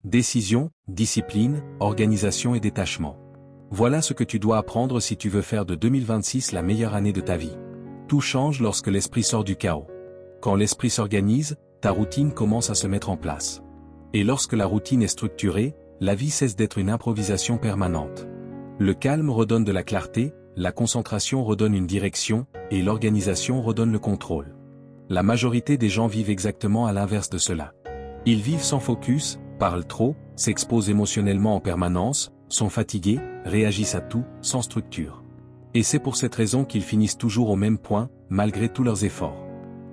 Décision, discipline, organisation et détachement. Voilà ce que tu dois apprendre si tu veux faire de 2026 la meilleure année de ta vie. Tout change lorsque l'esprit sort du chaos. Quand l'esprit s'organise, ta routine commence à se mettre en place. Et lorsque la routine est structurée, la vie cesse d'être une improvisation permanente. Le calme redonne de la clarté, la concentration redonne une direction, et l'organisation redonne le contrôle. La majorité des gens vivent exactement à l'inverse de cela. Ils vivent sans focus, parlent trop, s'exposent émotionnellement en permanence, sont fatigués, réagissent à tout, sans structure. Et c'est pour cette raison qu'ils finissent toujours au même point, malgré tous leurs efforts.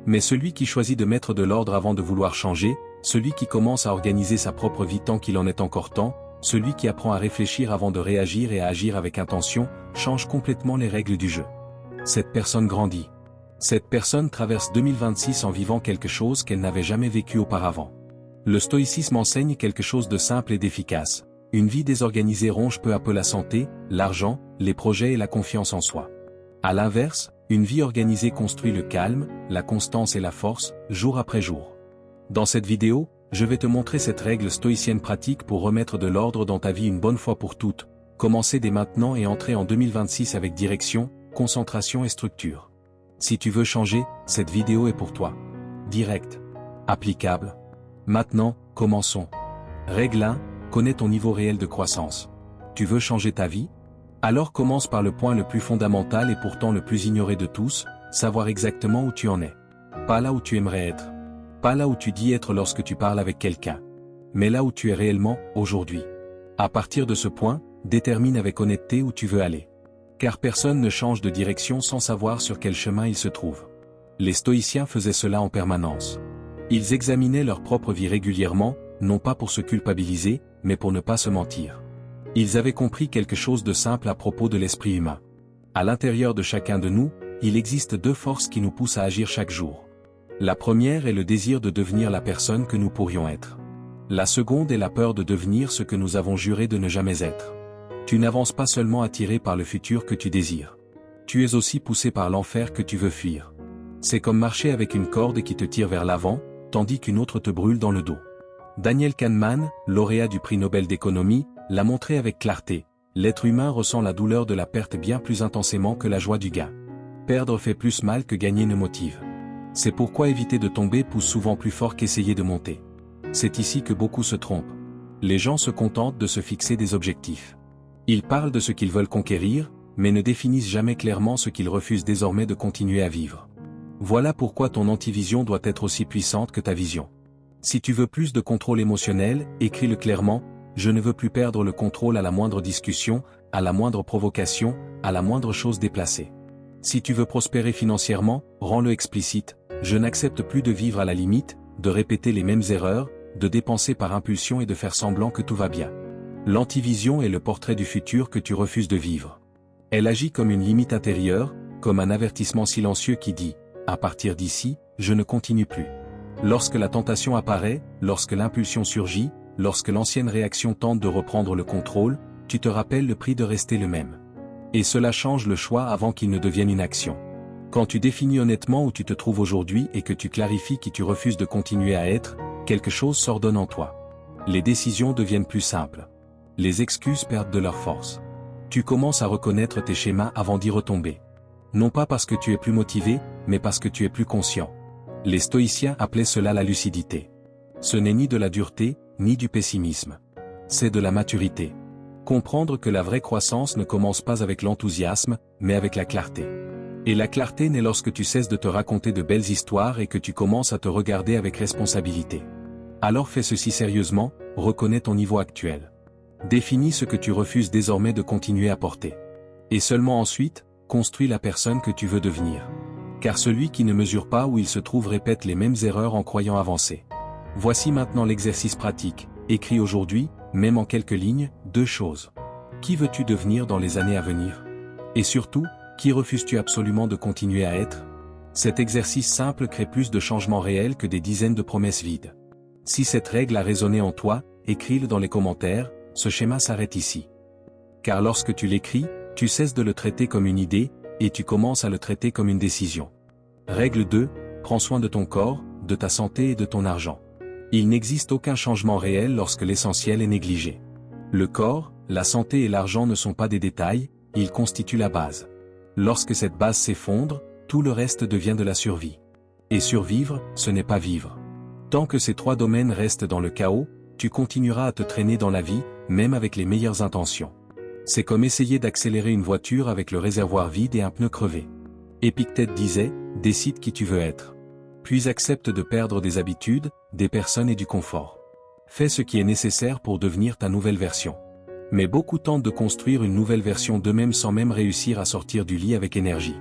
Mais celui qui choisit de mettre de l'ordre avant de vouloir changer, celui qui commence à organiser sa propre vie tant qu'il en est encore temps, celui qui apprend à réfléchir avant de réagir et à agir avec intention, change complètement les règles du jeu. Cette personne grandit. Cette personne traverse 2026 en vivant quelque chose qu'elle n'avait jamais vécu auparavant. Le stoïcisme enseigne quelque chose de simple et d'efficace. Une vie désorganisée ronge peu à peu la santé, l'argent, les projets et la confiance en soi. À l'inverse, une vie organisée construit le calme, la constance et la force, jour après jour. Dans cette vidéo, je vais te montrer cette règle stoïcienne pratique pour remettre de l'ordre dans ta vie une bonne fois pour toutes, commencer dès maintenant et entrer en 2026 avec direction, concentration et structure. Si tu veux changer, cette vidéo est pour toi. Direct. Applicable. Maintenant, commençons. Règle 1, connais ton niveau réel de croissance. Tu veux changer ta vie? Alors commence par le point le plus fondamental et pourtant le plus ignoré de tous, savoir exactement où tu en es. Pas là où tu aimerais être. Pas là où tu dis être lorsque tu parles avec quelqu'un. Mais là où tu es réellement, aujourd'hui. À partir de ce point, détermine avec honnêteté où tu veux aller. Car personne ne change de direction sans savoir sur quel chemin il se trouve. Les stoïciens faisaient cela en permanence. Ils examinaient leur propre vie régulièrement, non pas pour se culpabiliser, mais pour ne pas se mentir. Ils avaient compris quelque chose de simple à propos de l'esprit humain. À l'intérieur de chacun de nous, il existe deux forces qui nous poussent à agir chaque jour. La première est le désir de devenir la personne que nous pourrions être. La seconde est la peur de devenir ce que nous avons juré de ne jamais être. Tu n'avances pas seulement attiré par le futur que tu désires. Tu es aussi poussé par l'enfer que tu veux fuir. C'est comme marcher avec une corde qui te tire vers l'avant, tandis qu'une autre te brûle dans le dos. Daniel Kahneman, lauréat du prix Nobel d'économie, l'a montré avec clarté. L'être humain ressent la douleur de la perte bien plus intensément que la joie du gain. Perdre fait plus mal que gagner ne motive. C'est pourquoi éviter de tomber pousse souvent plus fort qu'essayer de monter. C'est ici que beaucoup se trompent. Les gens se contentent de se fixer des objectifs. Ils parlent de ce qu'ils veulent conquérir, mais ne définissent jamais clairement ce qu'ils refusent désormais de continuer à vivre. Voilà pourquoi ton antivision doit être aussi puissante que ta vision. Si tu veux plus de contrôle émotionnel, écris-le clairement, je ne veux plus perdre le contrôle à la moindre discussion, à la moindre provocation, à la moindre chose déplacée. Si tu veux prospérer financièrement, rends-le explicite, je n'accepte plus de vivre à la limite, de répéter les mêmes erreurs, de dépenser par impulsion et de faire semblant que tout va bien. L'antivision est le portrait du futur que tu refuses de vivre. Elle agit comme une limite intérieure, comme un avertissement silencieux qui dit « À partir d'ici, je ne continue plus ». Lorsque la tentation apparaît, lorsque l'impulsion surgit, lorsque l'ancienne réaction tente de reprendre le contrôle, tu te rappelles le prix de rester le même. Et cela change le choix avant qu'il ne devienne une action. Quand tu définis honnêtement où tu te trouves aujourd'hui et que tu clarifies qui tu refuses de continuer à être, quelque chose s'ordonne en toi. Les décisions deviennent plus simples. Les excuses perdent de leur force. Tu commences à reconnaître tes schémas avant d'y retomber. Non pas parce que tu es plus motivé, mais parce que tu es plus conscient. Les stoïciens appelaient cela la lucidité. Ce n'est ni de la dureté, ni du pessimisme. C'est de la maturité. Comprendre que la vraie croissance ne commence pas avec l'enthousiasme, mais avec la clarté. Et la clarté naît lorsque tu cesses de te raconter de belles histoires et que tu commences à te regarder avec responsabilité. Alors fais ceci sérieusement, reconnais ton niveau actuel. Définis ce que tu refuses désormais de continuer à porter. Et seulement ensuite, construis la personne que tu veux devenir. Car celui qui ne mesure pas où il se trouve répète les mêmes erreurs en croyant avancer. Voici maintenant l'exercice pratique. Écris aujourd'hui, même en quelques lignes, 2 choses. Qui veux-tu devenir dans les années à venir? Et surtout, qui refuses-tu absolument de continuer à être? Cet exercice simple crée plus de changements réels que des dizaines de promesses vides. Si cette règle a résonné en toi, écris-le dans les commentaires, ce schéma s'arrête ici. Car lorsque tu l'écris, tu cesses de le traiter comme une idée, et tu commences à le traiter comme une décision. Règle 2, prends soin de ton corps, de ta santé et de ton argent. Il n'existe aucun changement réel lorsque l'essentiel est négligé. Le corps, la santé et l'argent ne sont pas des détails, ils constituent la base. Lorsque cette base s'effondre, tout le reste devient de la survie. Et survivre, ce n'est pas vivre. Tant que ces trois domaines restent dans le chaos, tu continueras à te traîner dans la vie, même avec les meilleures intentions. C'est comme essayer d'accélérer une voiture avec le réservoir vide et un pneu crevé. Épictète disait, décide qui tu veux être. Puis accepte de perdre des habitudes, des personnes et du confort. Fais ce qui est nécessaire pour devenir ta nouvelle version. Mais beaucoup tentent de construire une nouvelle version d'eux-mêmes sans même réussir à sortir du lit avec énergie.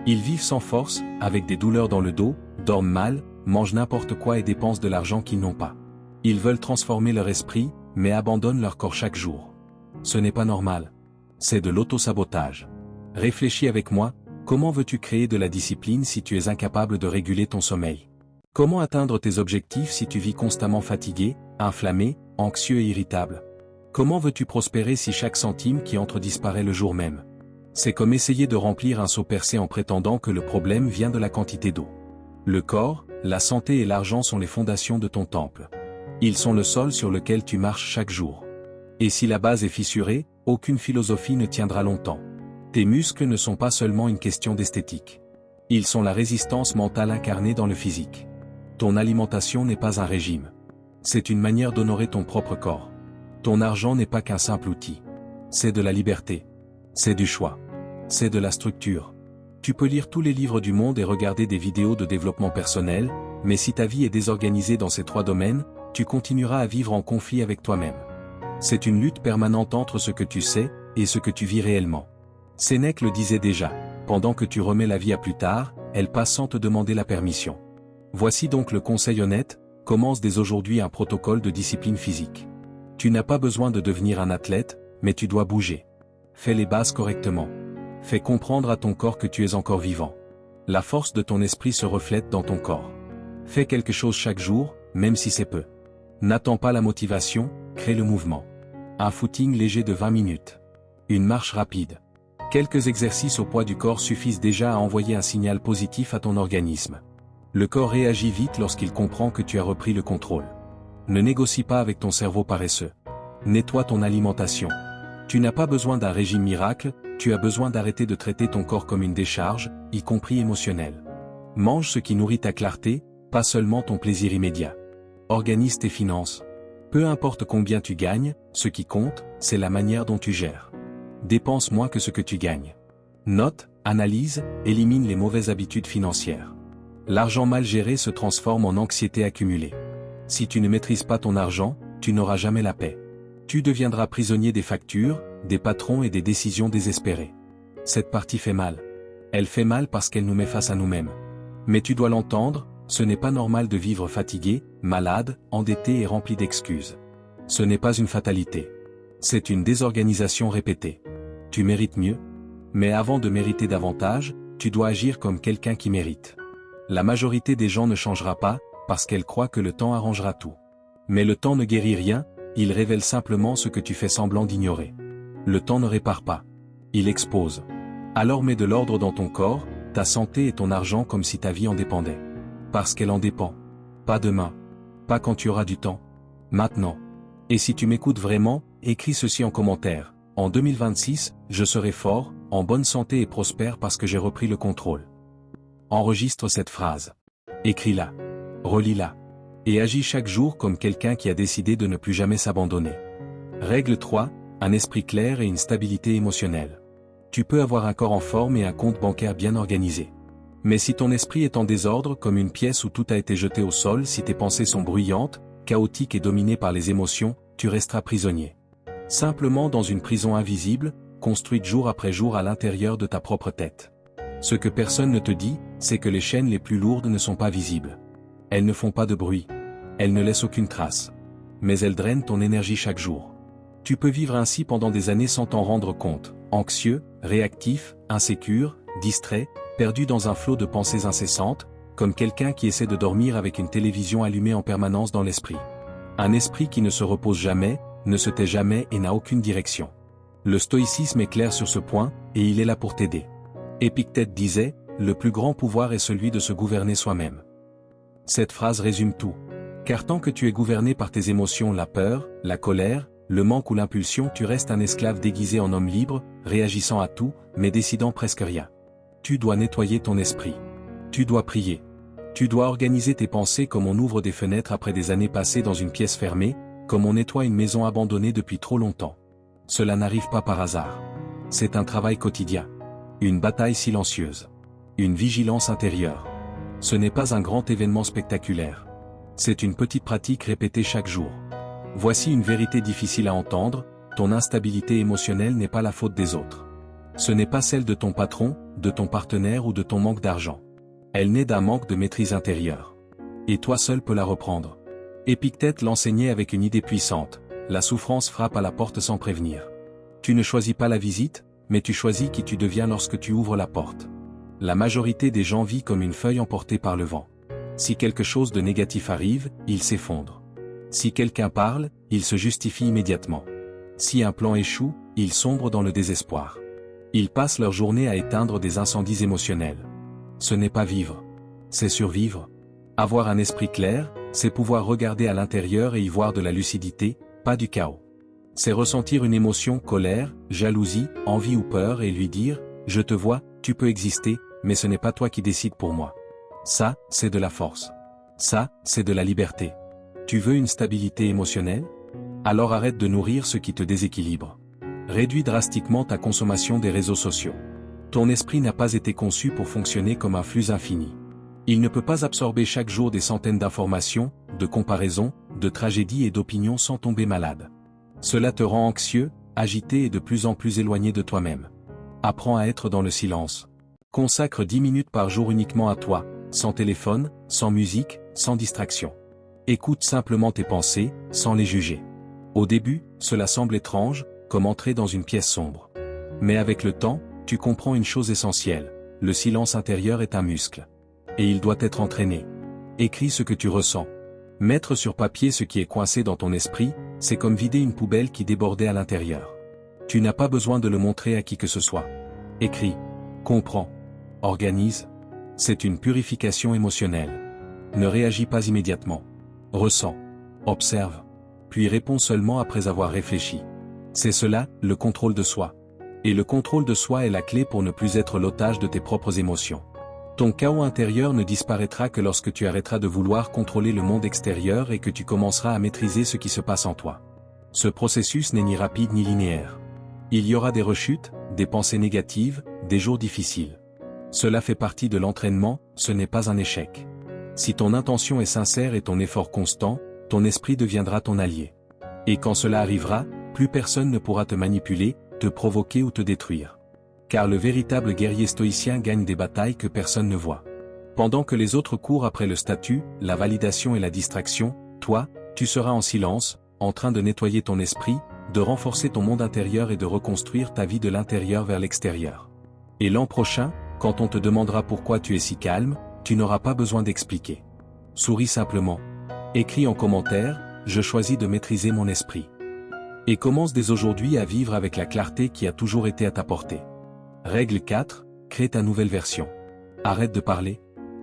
Ils vivent sans force, avec des douleurs dans le dos, dorment mal, mangent n'importe quoi et dépensent de l'argent qu'ils n'ont pas. Ils veulent transformer leur esprit, mais abandonnent leur corps chaque jour. Ce n'est pas normal. C'est de l'auto-sabotage. Réfléchis avec moi, comment veux-tu créer de la discipline si tu es incapable de réguler ton sommeil? Comment atteindre tes objectifs si tu vis constamment fatigué, inflammé, anxieux et irritable? Comment veux-tu prospérer si chaque centime qui entre disparaît le jour même? C'est comme essayer de remplir un seau percé en prétendant que le problème vient de la quantité d'eau. Le corps, la santé et l'argent sont les fondations de ton temple. Ils sont le sol sur lequel tu marches chaque jour. Et si la base est fissurée, aucune philosophie ne tiendra longtemps. Tes muscles ne sont pas seulement une question d'esthétique. Ils sont la résistance mentale incarnée dans le physique. Ton alimentation n'est pas un régime. C'est une manière d'honorer ton propre corps. Ton argent n'est pas qu'un simple outil. C'est de la liberté. C'est du choix. C'est de la structure. Tu peux lire tous les livres du monde et regarder des vidéos de développement personnel, mais si ta vie est désorganisée dans ces trois domaines, tu continueras à vivre en conflit avec toi-même. C'est une lutte permanente entre ce que tu sais et ce que tu vis réellement. Sénèque le disait déjà, pendant que tu remets la vie à plus tard, elle passe sans te demander la permission. Voici donc le conseil honnête, commence dès aujourd'hui un protocole de discipline physique. Tu n'as pas besoin de devenir un athlète, mais tu dois bouger. Fais les bases correctement. Fais comprendre à ton corps que tu es encore vivant. La force de ton esprit se reflète dans ton corps. Fais quelque chose chaque jour, même si c'est peu. N'attends pas la motivation, crée le mouvement. Un footing léger de 20 minutes. Une marche rapide. Quelques exercices au poids du corps suffisent déjà à envoyer un signal positif à ton organisme. Le corps réagit vite lorsqu'il comprend que tu as repris le contrôle. Ne négocie pas avec ton cerveau paresseux. Nettoie ton alimentation. Tu n'as pas besoin d'un régime miracle, tu as besoin d'arrêter de traiter ton corps comme une décharge, y compris émotionnelle. Mange ce qui nourrit ta clarté, pas seulement ton plaisir immédiat. Organise tes finances. Peu importe combien tu gagnes, ce qui compte, c'est la manière dont tu gères. Dépense moins que ce que tu gagnes. Note, analyse, élimine les mauvaises habitudes financières. L'argent mal géré se transforme en anxiété accumulée. Si tu ne maîtrises pas ton argent, tu n'auras jamais la paix. Tu deviendras prisonnier des factures, des patrons et des décisions désespérées. Cette partie fait mal. Elle fait mal parce qu'elle nous met face à nous-mêmes. Mais tu dois l'entendre, ce n'est pas normal de vivre fatigué, malade, endetté et rempli d'excuses. Ce n'est pas une fatalité. C'est une désorganisation répétée. Tu mérites mieux. Mais avant de mériter davantage, tu dois agir comme quelqu'un qui mérite. La majorité des gens ne changera pas, parce qu'elle croit que le temps arrangera tout. Mais le temps ne guérit rien, il révèle simplement ce que tu fais semblant d'ignorer. Le temps ne répare pas. Il expose. Alors mets de l'ordre dans ton corps, ta santé et ton argent comme si ta vie en dépendait. Parce qu'elle en dépend. Pas demain. Pas quand tu auras du temps. Maintenant. Et si tu m'écoutes vraiment, écris ceci en commentaire. En 2026, je serai fort, en bonne santé et prospère parce que j'ai repris le contrôle. Enregistre cette phrase. Écris-la. Relis-la. Et agis chaque jour comme quelqu'un qui a décidé de ne plus jamais s'abandonner. Règle 3, un esprit clair et une stabilité émotionnelle. Tu peux avoir un corps en forme et un compte bancaire bien organisé. Mais si ton esprit est en désordre comme une pièce où tout a été jeté au sol, si tes pensées sont bruyantes, chaotiques et dominées par les émotions, tu resteras prisonnier. Simplement dans une prison invisible, construite jour après jour à l'intérieur de ta propre tête. Ce que personne ne te dit, c'est que les chaînes les plus lourdes ne sont pas visibles. Elles ne font pas de bruit. Elles ne laissent aucune trace. Mais elles drainent ton énergie chaque jour. Tu peux vivre ainsi pendant des années sans t'en rendre compte, anxieux, réactif, insécure, distrait, perdu dans un flot de pensées incessantes, comme quelqu'un qui essaie de dormir avec une télévision allumée en permanence dans l'esprit. Un esprit qui ne se repose jamais, ne se tait jamais et n'a aucune direction. Le stoïcisme est clair sur ce point, et il est là pour t'aider. Épictète disait, le plus grand pouvoir est celui de se gouverner soi-même. Cette phrase résume tout. Car tant que tu es gouverné par tes émotions, la peur, la colère, le manque ou l'impulsion, tu restes un esclave déguisé en homme libre, réagissant à tout, mais décidant presque rien. Tu dois nettoyer ton esprit. Tu dois prier. Tu dois organiser tes pensées comme on ouvre des fenêtres après des années passées dans une pièce fermée, comme on nettoie une maison abandonnée depuis trop longtemps. Cela n'arrive pas par hasard. C'est un travail quotidien. Une bataille silencieuse. Une vigilance intérieure. Ce n'est pas un grand événement spectaculaire. C'est une petite pratique répétée chaque jour. Voici une vérité difficile à entendre, ton instabilité émotionnelle n'est pas la faute des autres. Ce n'est pas celle de ton patron, de ton partenaire ou de ton manque d'argent. Elle naît d'un manque de maîtrise intérieure. Et toi seul peux la reprendre. Épictète l'enseignait avec une idée puissante, la souffrance frappe à la porte sans prévenir. Tu ne choisis pas la visite, mais tu choisis qui tu deviens lorsque tu ouvres la porte. La majorité des gens vit comme une feuille emportée par le vent. Si quelque chose de négatif arrive, il s'effondre. Si quelqu'un parle, il se justifie immédiatement. Si un plan échoue, ils sombrent dans le désespoir. Ils passent leur journée à éteindre des incendies émotionnels. Ce n'est pas vivre. C'est survivre. Avoir un esprit clair, c'est pouvoir regarder à l'intérieur et y voir de la lucidité, pas du chaos. C'est ressentir une émotion, colère, jalousie, envie ou peur et lui dire « Je te vois, tu peux exister, mais ce n'est pas toi qui décides pour moi. » Ça, c'est de la force. Ça, c'est de la liberté. Tu veux une stabilité émotionnelle? Alors arrête de nourrir ce qui te déséquilibre. Réduis drastiquement ta consommation des réseaux sociaux. Ton esprit n'a pas été conçu pour fonctionner comme un flux infini. Il ne peut pas absorber chaque jour des centaines d'informations, de comparaisons, de tragédies et d'opinions sans tomber malade. Cela te rend anxieux, agité et de plus en plus éloigné de toi-même. Apprends à être dans le silence. Consacre 10 minutes par jour uniquement à toi, sans téléphone, sans musique, sans distraction. Écoute simplement tes pensées, sans les juger. Au début, cela semble étrange, comme entrer dans une pièce sombre. Mais avec le temps, tu comprends une chose essentielle, le silence intérieur est un muscle. Et il doit être entraîné. Écris ce que tu ressens. Mettre sur papier ce qui est coincé dans ton esprit, c'est comme vider une poubelle qui débordait à l'intérieur. Tu n'as pas besoin de le montrer à qui que ce soit. Écris. Comprends. Organise. C'est une purification émotionnelle. Ne réagis pas immédiatement. Ressens. Observe. Puis réponds seulement après avoir réfléchi. C'est cela, le contrôle de soi. Et le contrôle de soi est la clé pour ne plus être l'otage de tes propres émotions. Ton chaos intérieur ne disparaîtra que lorsque tu arrêteras de vouloir contrôler le monde extérieur et que tu commenceras à maîtriser ce qui se passe en toi. Ce processus n'est ni rapide ni linéaire. Il y aura des rechutes, des pensées négatives, des jours difficiles. Cela fait partie de l'entraînement, ce n'est pas un échec. Si ton intention est sincère et ton effort constant, ton esprit deviendra ton allié. Et quand cela arrivera, plus personne ne pourra te manipuler, te provoquer ou te détruire. Car le véritable guerrier stoïcien gagne des batailles que personne ne voit. Pendant que les autres courent après le statut, la validation et la distraction, toi, tu seras en silence, en train de nettoyer ton esprit, de renforcer ton monde intérieur et de reconstruire ta vie de l'intérieur vers l'extérieur. Et l'an prochain, quand on te demandera pourquoi tu es si calme, tu n'auras pas besoin d'expliquer. Souris simplement. Écris en commentaire, je choisis de maîtriser mon esprit. Et commence dès aujourd'hui à vivre avec la clarté qui a toujours été à ta portée. Règle 4, crée ta nouvelle version. Arrête de parler.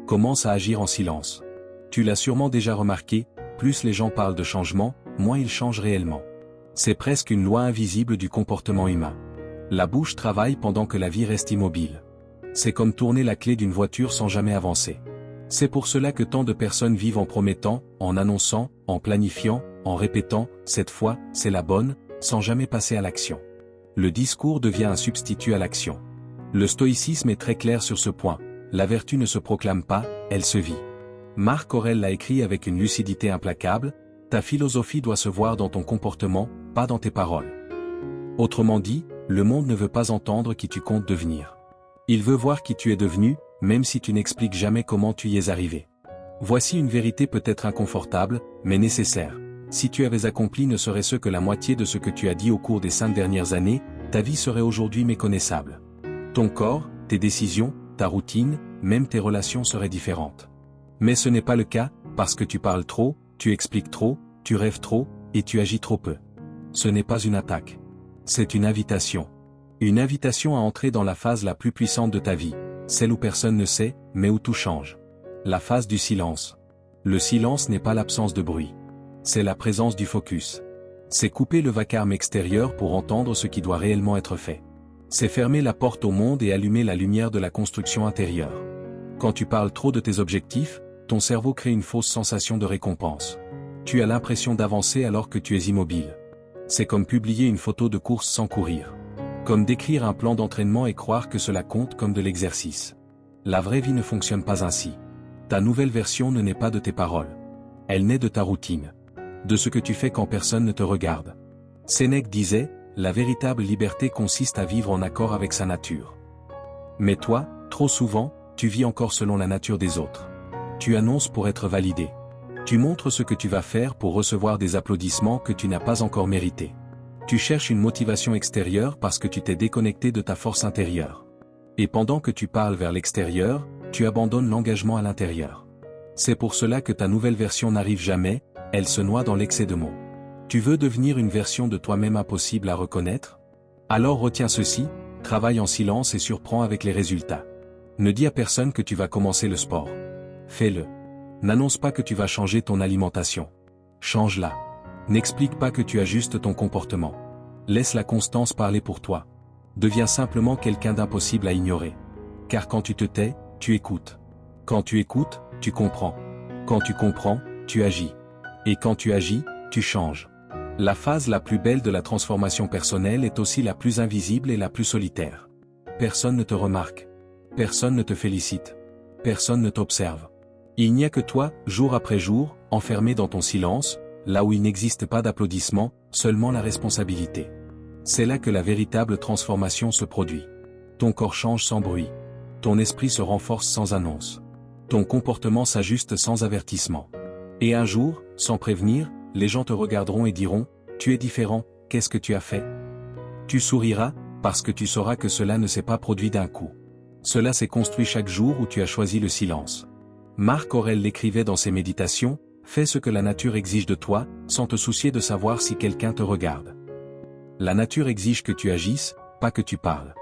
Commence à agir en silence. Tu l'as sûrement déjà remarqué, plus les gens parlent de changement, moins ils changent réellement. C'est presque une loi invisible du comportement humain. La bouche travaille pendant que la vie reste immobile. C'est comme tourner la clé d'une voiture sans jamais avancer. C'est pour cela que tant de personnes vivent en promettant, en annonçant, en planifiant, en répétant « cette fois, c'est la bonne », sans jamais passer à l'action. Le discours devient un substitut à l'action. Le stoïcisme est très clair sur ce point, la vertu ne se proclame pas, elle se vit. Marc Aurèle l'a écrit avec une lucidité implacable, ta philosophie doit se voir dans ton comportement, pas dans tes paroles. Autrement dit, le monde ne veut pas entendre qui tu comptes devenir. Il veut voir qui tu es devenu, même si tu n'expliques jamais comment tu y es arrivé. Voici une vérité peut-être inconfortable, mais nécessaire. Si tu avais accompli ne serait-ce que la moitié de ce que tu as dit au cours des 5 dernières années, ta vie serait aujourd'hui méconnaissable. Ton corps, tes décisions, ta routine, même tes relations seraient différentes. Mais ce n'est pas le cas, parce que tu parles trop, tu expliques trop, tu rêves trop, et tu agis trop peu. Ce n'est pas une attaque. C'est une invitation. Une invitation à entrer dans la phase la plus puissante de ta vie, celle où personne ne sait, mais où tout change. La phase du silence. Le silence n'est pas l'absence de bruit. C'est la présence du focus. C'est couper le vacarme extérieur pour entendre ce qui doit réellement être fait. C'est fermer la porte au monde et allumer la lumière de la construction intérieure. Quand tu parles trop de tes objectifs, ton cerveau crée une fausse sensation de récompense. Tu as l'impression d'avancer alors que tu es immobile. C'est comme publier une photo de course sans courir. Comme décrire un plan d'entraînement et croire que cela compte comme de l'exercice. La vraie vie ne fonctionne pas ainsi. Ta nouvelle version ne naît pas de tes paroles. Elle naît de ta routine. De ce que tu fais quand personne ne te regarde. Sénèque disait, la véritable liberté consiste à vivre en accord avec sa nature. Mais toi, trop souvent, tu vis encore selon la nature des autres. Tu annonces pour être validé. Tu montres ce que tu vas faire pour recevoir des applaudissements que tu n'as pas encore mérités. Tu cherches une motivation extérieure parce que tu t'es déconnecté de ta force intérieure. Et pendant que tu parles vers l'extérieur, tu abandonnes l'engagement à l'intérieur. C'est pour cela que ta nouvelle version n'arrive jamais, elle se noie dans l'excès de mots. Tu veux devenir une version de toi-même impossible à reconnaître? Alors retiens ceci, travaille en silence et surprends avec les résultats. Ne dis à personne que tu vas commencer le sport. Fais-le. N'annonce pas que tu vas changer ton alimentation. Change-la. N'explique pas que tu ajustes ton comportement. Laisse la constance parler pour toi. Deviens simplement quelqu'un d'impossible à ignorer. Car quand tu te tais, tu écoutes. Quand tu écoutes, tu comprends. Quand tu comprends, tu agis. Et quand tu agis, tu changes. La phase la plus belle de la transformation personnelle est aussi la plus invisible et la plus solitaire. Personne ne te remarque. Personne ne te félicite. Personne ne t'observe. Il n'y a que toi, jour après jour, enfermé dans ton silence, là où il n'existe pas d'applaudissements, seulement la responsabilité. C'est là que la véritable transformation se produit. Ton corps change sans bruit. Ton esprit se renforce sans annonce. Ton comportement s'ajuste sans avertissement. Et un jour, sans prévenir, les gens te regarderont et diront, « Tu es différent, qu'est-ce que tu as fait ?» Tu souriras, parce que tu sauras que cela ne s'est pas produit d'un coup. Cela s'est construit chaque jour où tu as choisi le silence. Marc Aurèle l'écrivait dans ses méditations, « Fais ce que la nature exige de toi, sans te soucier de savoir si quelqu'un te regarde. » La nature exige que tu agisses, pas que tu parles.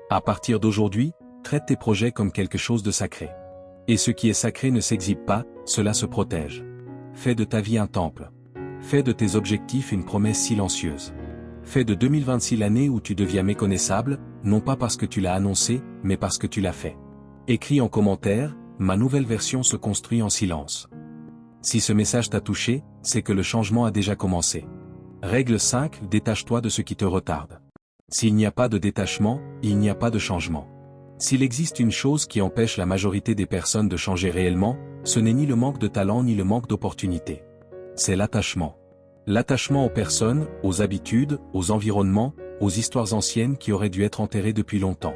À partir d'aujourd'hui, traite tes projets comme quelque chose de sacré. Et ce qui est sacré ne s'exhibe pas, cela se protège. Fais de ta vie un temple. Fais de tes objectifs une promesse silencieuse. Fais de 2026 l'année où tu deviens méconnaissable, non pas parce que tu l'as annoncé, mais parce que tu l'as fait. Écris en commentaire, ma nouvelle version se construit en silence. Si ce message t'a touché, c'est que le changement a déjà commencé. Règle 5, détache-toi de ce qui te retarde. S'il n'y a pas de détachement, il n'y a pas de changement. S'il existe une chose qui empêche la majorité des personnes de changer réellement, ce n'est ni le manque de talent ni le manque d'opportunité. C'est l'attachement. L'attachement aux personnes, aux habitudes, aux environnements, aux histoires anciennes qui auraient dû être enterrées depuis longtemps.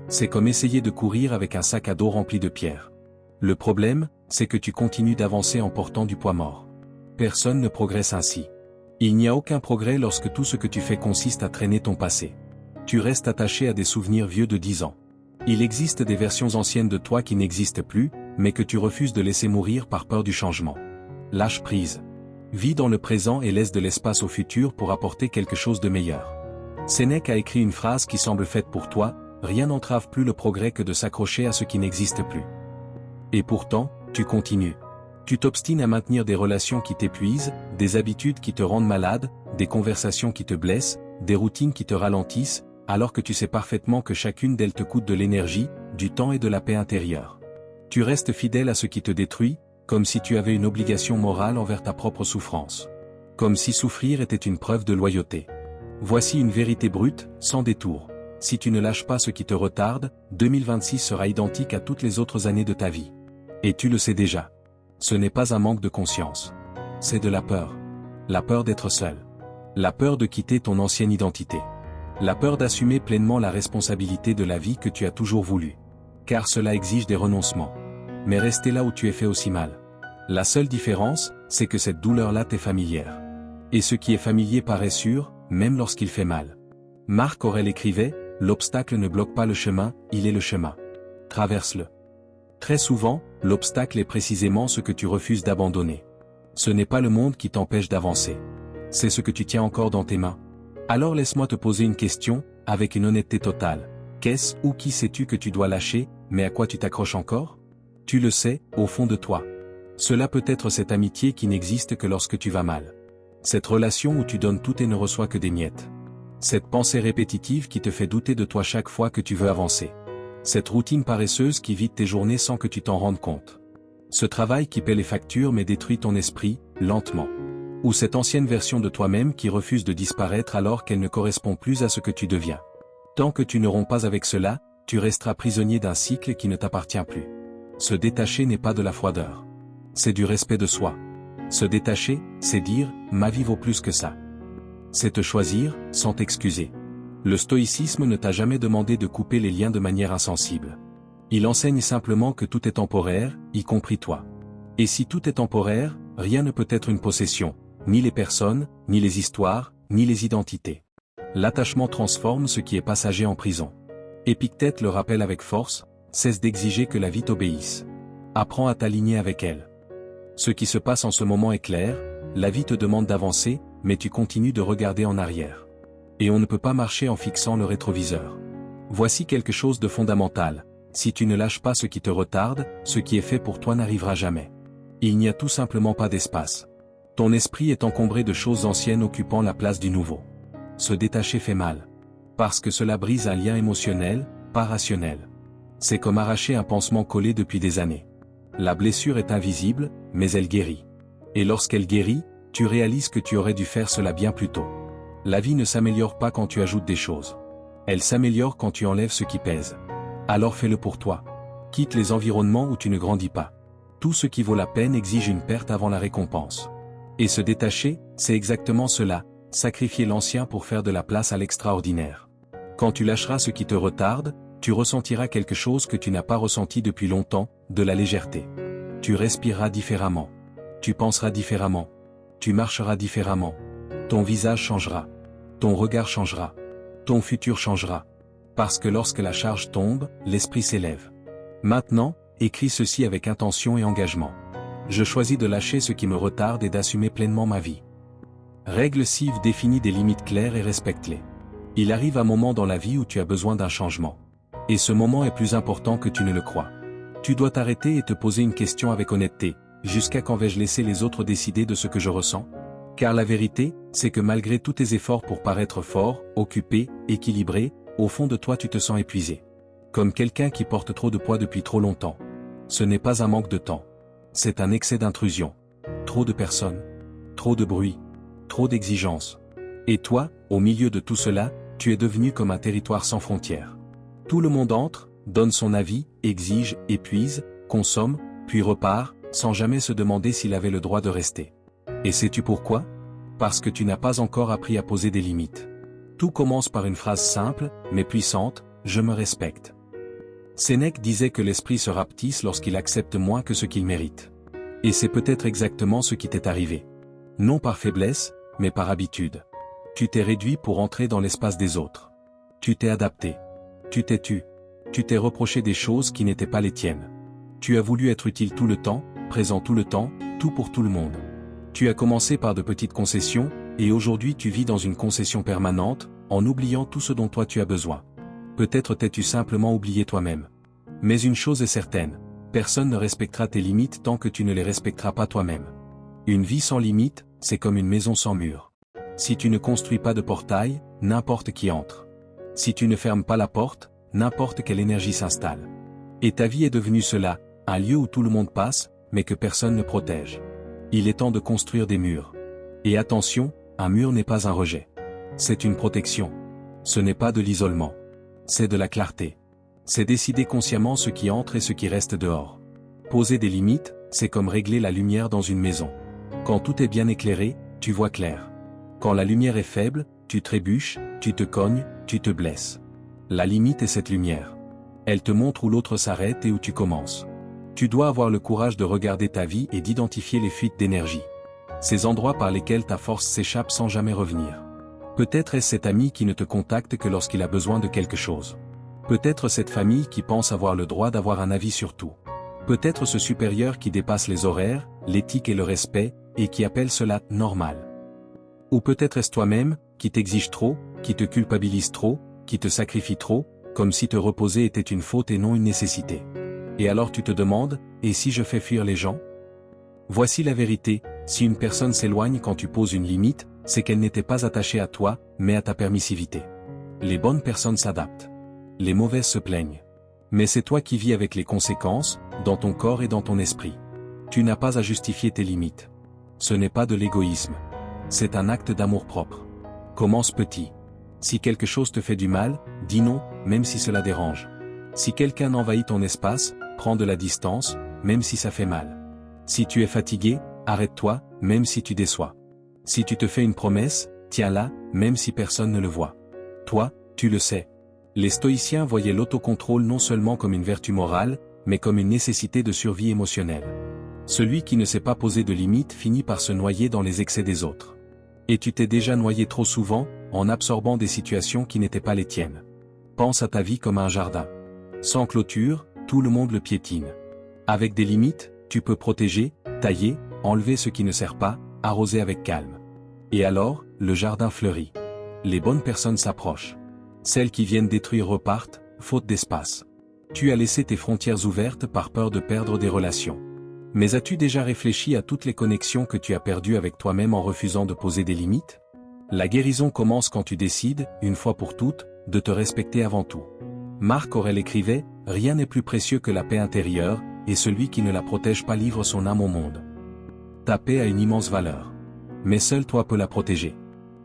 C'est comme essayer de courir avec un sac à dos rempli de pierres. Le problème, c'est que tu continues d'avancer en portant du poids mort. Personne ne progresse ainsi. Il n'y a aucun progrès lorsque tout ce que tu fais consiste à traîner ton passé. Tu restes attaché à des souvenirs vieux de 10 ans. Il existe des versions anciennes de toi qui n'existent plus, mais que tu refuses de laisser mourir par peur du changement. Lâche prise. Vis dans le présent et laisse de l'espace au futur pour apporter quelque chose de meilleur. Sénèque a écrit une phrase qui semble faite pour toi, rien n'entrave plus le progrès que de s'accrocher à ce qui n'existe plus. Et pourtant, tu continues. Tu t'obstines à maintenir des relations qui t'épuisent, des habitudes qui te rendent malade, des conversations qui te blessent, des routines qui te ralentissent, alors que tu sais parfaitement que chacune d'elles te coûte de l'énergie, du temps et de la paix intérieure. Tu restes fidèle à ce qui te détruit, comme si tu avais une obligation morale envers ta propre souffrance. Comme si souffrir était une preuve de loyauté. Voici une vérité brute, sans détour. Si tu ne lâches pas ce qui te retarde, 2026 sera identique à toutes les autres années de ta vie. Et tu le sais déjà. Ce n'est pas un manque de conscience. C'est de la peur. La peur d'être seul. La peur de quitter ton ancienne identité. La peur d'assumer pleinement la responsabilité de la vie que tu as toujours voulu. Car cela exige des renoncements. Mais rester là où tu es fait aussi mal. La seule différence, c'est que cette douleur-là t'est familière. Et ce qui est familier paraît sûr, même lorsqu'il fait mal. Marc Aurèle écrivait, « L'obstacle ne bloque pas le chemin, il est le chemin. Traverse-le. » Très souvent, l'obstacle est précisément ce que tu refuses d'abandonner. Ce n'est pas le monde qui t'empêche d'avancer. C'est ce que tu tiens encore dans tes mains. Alors laisse-moi te poser une question, avec une honnêteté totale. Qu'est-ce ou qui sais-tu que tu dois lâcher, mais à quoi tu t'accroches encore? Tu le sais, au fond de toi. Cela peut être cette amitié qui n'existe que lorsque tu vas mal. Cette relation où tu donnes tout et ne reçois que des miettes. Cette pensée répétitive qui te fait douter de toi chaque fois que tu veux avancer. Cette routine paresseuse qui vide tes journées sans que tu t'en rendes compte. Ce travail qui paie les factures mais détruit ton esprit, lentement. Ou cette ancienne version de toi-même qui refuse de disparaître alors qu'elle ne correspond plus à ce que tu deviens. Tant que tu ne romps pas avec cela, tu resteras prisonnier d'un cycle qui ne t'appartient plus. Se détacher n'est pas de la froideur. C'est du respect de soi. Se détacher, c'est dire, ma vie vaut plus que ça. C'est te choisir, sans t'excuser. Le stoïcisme ne t'a jamais demandé de couper les liens de manière insensible. Il enseigne simplement que tout est temporaire, y compris toi. Et si tout est temporaire, rien ne peut être une possession, ni les personnes, ni les histoires, ni les identités. L'attachement transforme ce qui est passager en prison. Épictète le rappelle avec force, cesse d'exiger que la vie t'obéisse. Apprends à t'aligner avec elle. Ce qui se passe en ce moment est clair, la vie te demande d'avancer, mais tu continues de regarder en arrière. Et on ne peut pas marcher en fixant le rétroviseur. Voici quelque chose de fondamental, si tu ne lâches pas ce qui te retarde, ce qui est fait pour toi n'arrivera jamais. Il n'y a tout simplement pas d'espace. Ton esprit est encombré de choses anciennes occupant la place du nouveau. Se détacher fait mal. Parce que cela brise un lien émotionnel, pas rationnel. C'est comme arracher un pansement collé depuis des années. La blessure est invisible, mais elle guérit. Et lorsqu'elle guérit, tu réalises que tu aurais dû faire cela bien plus tôt. La vie ne s'améliore pas quand tu ajoutes des choses. Elle s'améliore quand tu enlèves ce qui pèse. Alors fais-le pour toi. Quitte les environnements où tu ne grandis pas. Tout ce qui vaut la peine exige une perte avant la récompense. Et se détacher, c'est exactement cela, sacrifier l'ancien pour faire de la place à l'extraordinaire. Quand tu lâcheras ce qui te retarde, tu ressentiras quelque chose que tu n'as pas ressenti depuis longtemps, de la légèreté. Tu respireras différemment. Tu penseras différemment. Tu marcheras différemment. Ton visage changera. Ton regard changera. Ton futur changera. Parce que lorsque la charge tombe, l'esprit s'élève. Maintenant, écris ceci avec intention et engagement. Je choisis de lâcher ce qui me retarde et d'assumer pleinement ma vie. Règle Sive définit des limites claires et respecte-les. Il arrive un moment dans la vie où tu as besoin d'un changement. Et ce moment est plus important que tu ne le crois. Tu dois t'arrêter et te poser une question avec honnêteté. Jusqu'à quand vais-je laisser les autres décider de ce que je ressens? Car la vérité, c'est que malgré tous tes efforts pour paraître fort, occupé, équilibré, au fond de toi tu te sens épuisé. Comme quelqu'un qui porte trop de poids depuis trop longtemps. Ce n'est pas un manque de temps. C'est un excès d'intrusion. Trop de personnes. Trop de bruit. Trop d'exigences. Et toi, au milieu de tout cela, tu es devenu comme un territoire sans frontières. Tout le monde entre, donne son avis, exige, épuise, consomme, puis repart, sans jamais se demander s'il avait le droit de rester. Et sais-tu pourquoi? Parce que tu n'as pas encore appris à poser des limites. Tout commence par une phrase simple, mais puissante, je me respecte. Sénèque disait que l'esprit se rapetisse lorsqu'il accepte moins que ce qu'il mérite. Et c'est peut-être exactement ce qui t'est arrivé. Non par faiblesse, mais par habitude. Tu t'es réduit pour entrer dans l'espace des autres. Tu t'es adapté. Tu t'es tu. Tu t'es reproché des choses qui n'étaient pas les tiennes. Tu as voulu être utile tout le temps, présent tout le temps, tout pour tout le monde. Tu as commencé par de petites concessions, et aujourd'hui tu vis dans une concession permanente, en oubliant tout ce dont toi tu as besoin. Peut-être t'es-tu simplement oublié toi-même. Mais une chose est certaine, personne ne respectera tes limites tant que tu ne les respecteras pas toi-même. Une vie sans limite, c'est comme une maison sans mur. Si tu ne construis pas de portail, n'importe qui entre. Si tu ne fermes pas la porte, n'importe quelle énergie s'installe. Et ta vie est devenue cela, un lieu où tout le monde passe, mais que personne ne protège. Il est temps de construire des murs. Et attention, un mur n'est pas un rejet. C'est une protection. Ce n'est pas de l'isolement. C'est de la clarté. C'est décider consciemment ce qui entre et ce qui reste dehors. Poser des limites, c'est comme régler la lumière dans une maison. Quand tout est bien éclairé, tu vois clair. Quand la lumière est faible, tu trébuches, tu te cognes, tu te blesses. La limite est cette lumière. Elle te montre où l'autre s'arrête et où tu commences. Tu dois avoir le courage de regarder ta vie et d'identifier les fuites d'énergie. Ces endroits par lesquels ta force s'échappe sans jamais revenir. Peut-être est-ce cet ami qui ne te contacte que lorsqu'il a besoin de quelque chose. Peut-être cette famille qui pense avoir le droit d'avoir un avis sur tout. Peut-être ce supérieur qui dépasse les horaires, l'éthique et le respect, et qui appelle cela « normal ». Ou peut-être est-ce toi-même, qui t'exige trop, qui te culpabilise trop, qui te sacrifie trop, comme si te reposer était une faute et non une nécessité. Et alors tu te demandes, et si je fais fuir les gens? Voici la vérité, si une personne s'éloigne quand tu poses une limite, c'est qu'elle n'était pas attachée à toi, mais à ta permissivité. Les bonnes personnes s'adaptent. Les mauvaises se plaignent. Mais c'est toi qui vis avec les conséquences, dans ton corps et dans ton esprit. Tu n'as pas à justifier tes limites. Ce n'est pas de l'égoïsme. C'est un acte d'amour-propre. Commence petit. Si quelque chose te fait du mal, dis non, même si cela dérange. Si quelqu'un envahit ton espace, prends de la distance, même si ça fait mal. Si tu es fatigué, arrête-toi, même si tu déçois. Si tu te fais une promesse, tiens-la, même si personne ne le voit. Toi, tu le sais. Les stoïciens voyaient l'autocontrôle non seulement comme une vertu morale, mais comme une nécessité de survie émotionnelle. Celui qui ne sait pas poser de limites finit par se noyer dans les excès des autres. Et tu t'es déjà noyé trop souvent, en absorbant des situations qui n'étaient pas les tiennes. Pense à ta vie comme à un jardin. Sans clôture, tout le monde le piétine. Avec des limites, tu peux protéger, tailler, enlever ce qui ne sert pas, arroser avec calme. Et alors, le jardin fleurit. Les bonnes personnes s'approchent. Celles qui viennent détruire repartent, faute d'espace. Tu as laissé tes frontières ouvertes par peur de perdre des relations. Mais as-tu déjà réfléchi à toutes les connexions que tu as perdues avec toi-même en refusant de poser des limites? La guérison commence quand tu décides, une fois pour toutes, de te respecter avant tout. Marc Aurèle écrivait, « Rien n'est plus précieux que la paix intérieure, et celui qui ne la protège pas livre son âme au monde. » Ta paix a une immense valeur. Mais seul toi peux la protéger.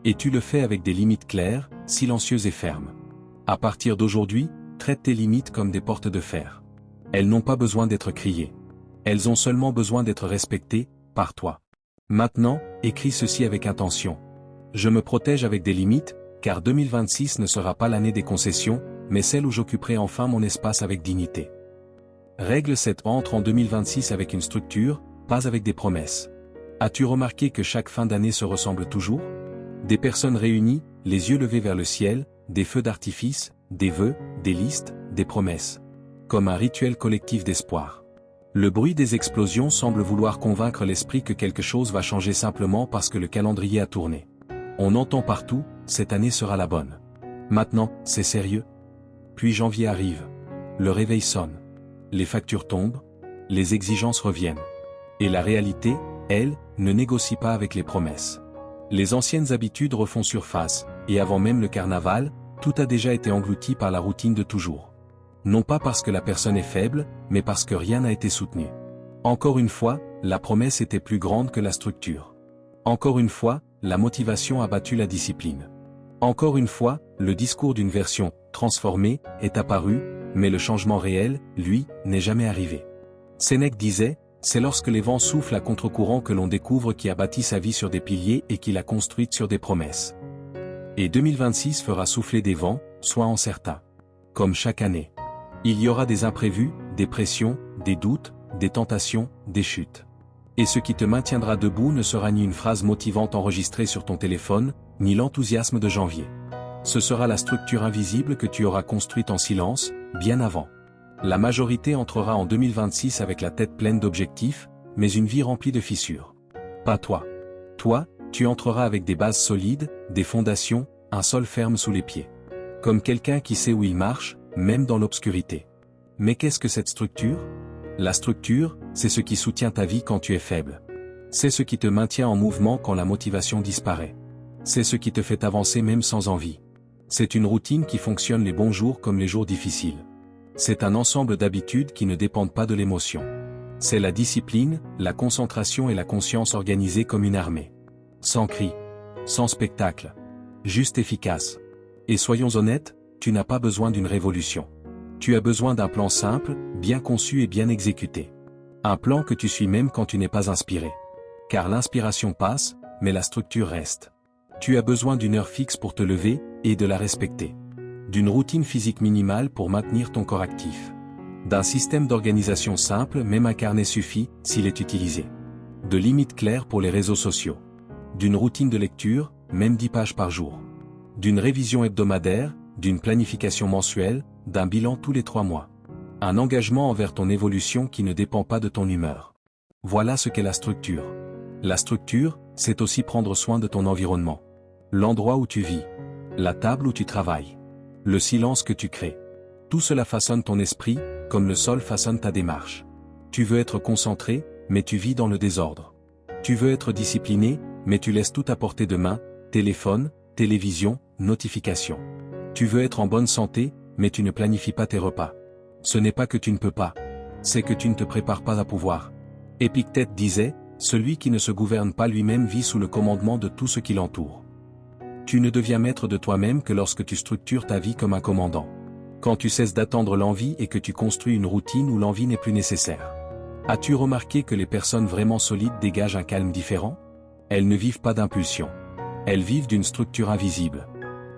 Et tu le fais avec des limites claires, silencieuses et fermes. À partir d'aujourd'hui, traite tes limites comme des portes de fer. Elles n'ont pas besoin d'être criées. Elles ont seulement besoin d'être respectées, par toi. Maintenant, écris ceci avec intention. Je me protège avec des limites, car 2026 ne sera pas l'année des concessions, mais celle où j'occuperai enfin mon espace avec dignité. Règle 7. Entre en 2026 avec une structure, pas avec des promesses. As-tu remarqué que chaque fin d'année se ressemble toujours? Des personnes réunies, les yeux levés vers le ciel, des feux d'artifice, des vœux, des listes, des promesses. Comme un rituel collectif d'espoir. Le bruit des explosions semble vouloir convaincre l'esprit que quelque chose va changer simplement parce que le calendrier a tourné. On entend partout, cette année sera la bonne. Maintenant, c'est sérieux? Puis janvier arrive. Le réveil sonne. Les factures tombent. Les exigences reviennent. Et la réalité, elle, ne négocie pas avec les promesses. Les anciennes habitudes refont surface, et avant même le carnaval, tout a déjà été englouti par la routine de toujours. Non pas parce que la personne est faible, mais parce que rien n'a été soutenu. Encore une fois, la promesse était plus grande que la structure. Encore une fois, la motivation a battu la discipline. Encore une fois, le discours d'une version transformée est apparu, mais le changement réel, lui, n'est jamais arrivé. Sénèque disait, c'est lorsque les vents soufflent à contre-courant que l'on découvre qui a bâti sa vie sur des piliers et qui l'a construite sur des promesses. Et 2026 fera souffler des vents, sois en certain. Comme chaque année. Il y aura des imprévus, des pressions, des doutes, des tentations, des chutes. Et ce qui te maintiendra debout ne sera ni une phrase motivante enregistrée sur ton téléphone, ni l'enthousiasme de janvier. Ce sera la structure invisible que tu auras construite en silence, bien avant. La majorité entrera en 2026 avec la tête pleine d'objectifs, mais une vie remplie de fissures. Pas toi. Toi, tu entreras avec des bases solides, des fondations, un sol ferme sous les pieds. Comme quelqu'un qui sait où il marche, même dans l'obscurité. Mais qu'est-ce que cette structure? La structure, c'est ce qui soutient ta vie quand tu es faible. C'est ce qui te maintient en mouvement quand la motivation disparaît. C'est ce qui te fait avancer même sans envie. C'est une routine qui fonctionne les bons jours comme les jours difficiles. C'est un ensemble d'habitudes qui ne dépendent pas de l'émotion. C'est la discipline, la concentration et la conscience organisées comme une armée. Sans cri. Sans spectacle. Juste efficace. Et soyons honnêtes, tu n'as pas besoin d'une révolution. Tu as besoin d'un plan simple, bien conçu et bien exécuté. Un plan que tu suis même quand tu n'es pas inspiré. Car l'inspiration passe, mais la structure reste. Tu as besoin d'une heure fixe pour te lever, et de la respecter. D'une routine physique minimale pour maintenir ton corps actif. D'un système d'organisation simple, même un carnet suffit, s'il est utilisé. De limites claires pour les réseaux sociaux. D'une routine de lecture, même 10 pages par jour. D'une révision hebdomadaire, d'une planification mensuelle, d'un bilan tous les 3 mois. Un engagement envers ton évolution qui ne dépend pas de ton humeur. Voilà ce qu'est la structure. La structure, c'est aussi prendre soin de ton environnement. L'endroit où tu vis. La table où tu travailles. Le silence que tu crées. Tout cela façonne ton esprit, comme le sol façonne ta démarche. Tu veux être concentré, mais tu vis dans le désordre. Tu veux être discipliné, mais tu laisses tout à portée de main, téléphone, télévision, notifications. Tu veux être en bonne santé, mais tu ne planifies pas tes repas. Ce n'est pas que tu ne peux pas. C'est que tu ne te prépares pas à pouvoir. Épictète disait, celui qui ne se gouverne pas lui-même vit sous le commandement de tout ce qui l'entoure. Tu ne deviens maître de toi-même que lorsque tu structures ta vie comme un commandant. Quand tu cesses d'attendre l'envie et que tu construis une routine où l'envie n'est plus nécessaire. As-tu remarqué que les personnes vraiment solides dégagent un calme différent? Elles ne vivent pas d'impulsion. Elles vivent d'une structure invisible.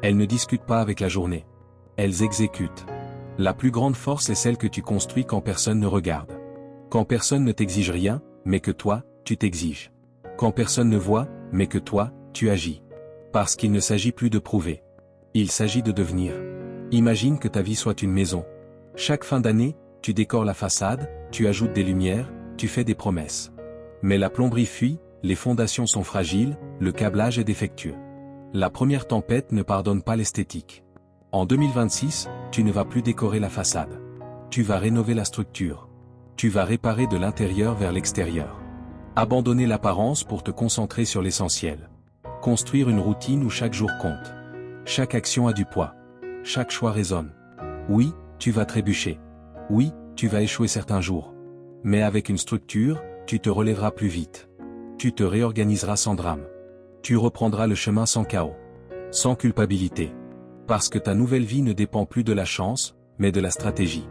Elles ne discutent pas avec la journée. Elles exécutent. La plus grande force est celle que tu construis quand personne ne regarde. Quand personne ne t'exige rien, mais que toi, tu t'exiges. Quand personne ne voit, mais que toi, tu agis. Parce qu'il ne s'agit plus de prouver. Il s'agit de devenir. Imagine que ta vie soit une maison. Chaque fin d'année, tu décores la façade, tu ajoutes des lumières, tu fais des promesses. Mais la plomberie fuit, les fondations sont fragiles, le câblage est défectueux. La première tempête ne pardonne pas l'esthétique. En 2026, tu ne vas plus décorer la façade. Tu vas rénover la structure. Tu vas réparer de l'intérieur vers l'extérieur. Abandonner l'apparence pour te concentrer sur l'essentiel. Construire une routine où chaque jour compte. Chaque action a du poids. Chaque choix résonne. Oui, tu vas trébucher. Oui, tu vas échouer certains jours. Mais avec une structure, tu te relèveras plus vite. Tu te réorganiseras sans drame. Tu reprendras le chemin sans chaos. Sans culpabilité. Parce que ta nouvelle vie ne dépend plus de la chance, mais de la stratégie.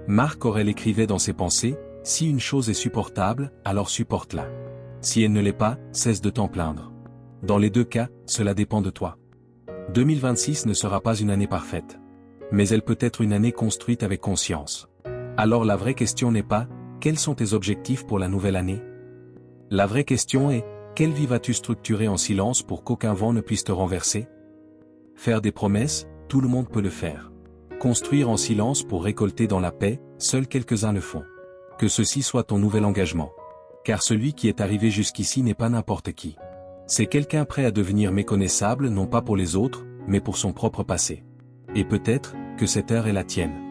Marc Aurèle écrivait dans ses pensées, « Si une chose est supportable, alors supporte-la. Si elle ne l'est pas, cesse de t'en plaindre. » Dans les deux cas, cela dépend de toi. 2026 ne sera pas une année parfaite. Mais elle peut être une année construite avec conscience. Alors la vraie question n'est pas, quels sont tes objectifs pour la nouvelle année? La vraie question est, quelle vie vas-tu structurer en silence pour qu'aucun vent ne puisse te renverser? Faire des promesses, tout le monde peut le faire. Construire en silence pour récolter dans la paix, seuls quelques-uns le font. Que ceci soit ton nouvel engagement. Car celui qui est arrivé jusqu'ici n'est pas n'importe qui. C'est quelqu'un prêt à devenir méconnaissable non pas pour les autres, mais pour son propre passé. Et peut-être que cette heure est la tienne.